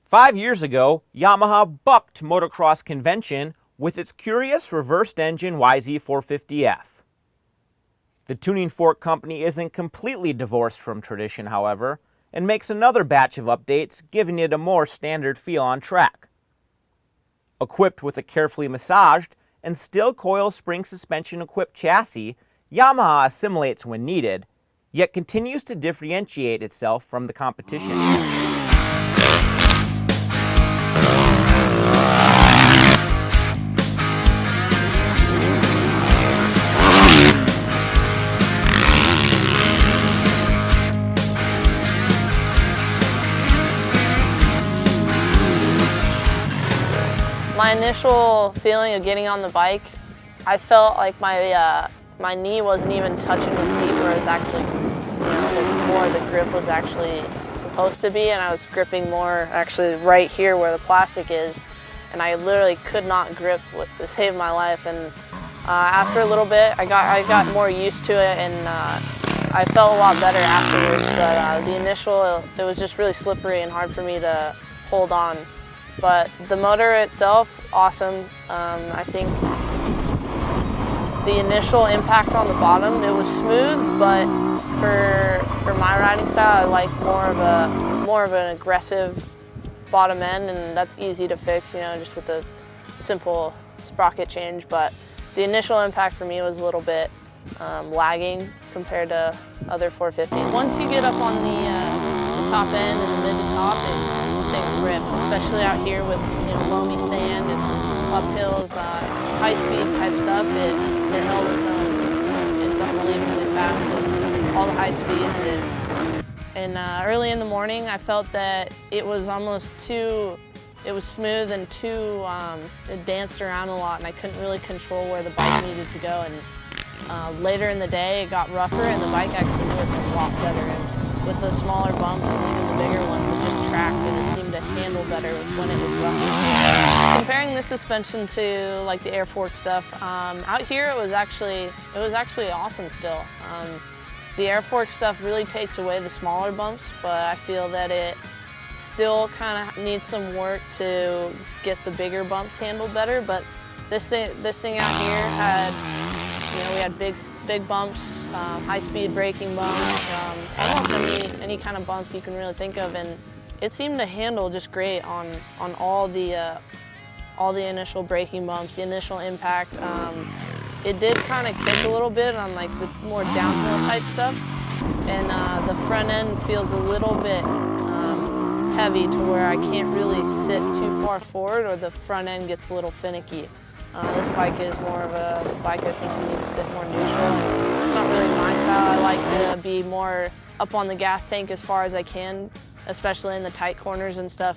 5 years ago, Yamaha bucked motocross convention with its curious reversed engine YZ450F. The tuning fork company isn't completely divorced from tradition, however, and makes another batch of updates, giving it a more standard feel on track. Equipped with a carefully massaged and steel coil spring suspension equipped chassis, Yamaha assimilates when needed, yet continues to differentiate itself from the competition. My initial feeling of getting on the bike, I felt like my knee wasn't even touching the seat where it was actually, more the grip was actually supposed to be, and I was gripping more actually right here where the plastic is, and I literally could not grip to save my life. And after a little bit, I got more used to it, and I felt a lot better afterwards. But the initial, it was just really slippery and hard for me to hold on. But the motor itself, awesome. I think the initial impact on the bottom, it was smooth, but for my riding style, I like more of an aggressive bottom end, and that's easy to fix, just with a simple sprocket change. But the initial impact for me was a little bit lagging compared to other 450s. Once you get up on the top end and the mid to top, it rips, especially out here with loamy sand and uphills, high-speed type stuff. It held its own. It's unbelievably fast at all the high speeds. And early in the morning, I felt that it was almost it was smooth and it danced around a lot, and I couldn't really control where the bike needed to go. And later in the day, it got rougher, and the bike actually worked a lot better. And with the smaller bumps and even the bigger ones, it just tracked, and it seemed to handle better when it was rough. Comparing this suspension to like the air fork stuff, out here it was actually awesome still. The air fork stuff really takes away the smaller bumps, but I feel that it still kind of needs some work to get the bigger bumps handled better. But this thing out here had, we had big bumps, high-speed braking bumps, almost any kind of bumps you can really think of, and it seemed to handle just great on all the initial braking bumps, the initial impact. It did kind of kick a little bit on like the more downhill type stuff, and the front end feels a little bit heavy to where I can't really sit too far forward, or the front end gets a little finicky. This bike is more of a bike I think you need to sit more neutral. It's not really my style. I like to be more up on the gas tank as far as I can, especially in the tight corners and stuff.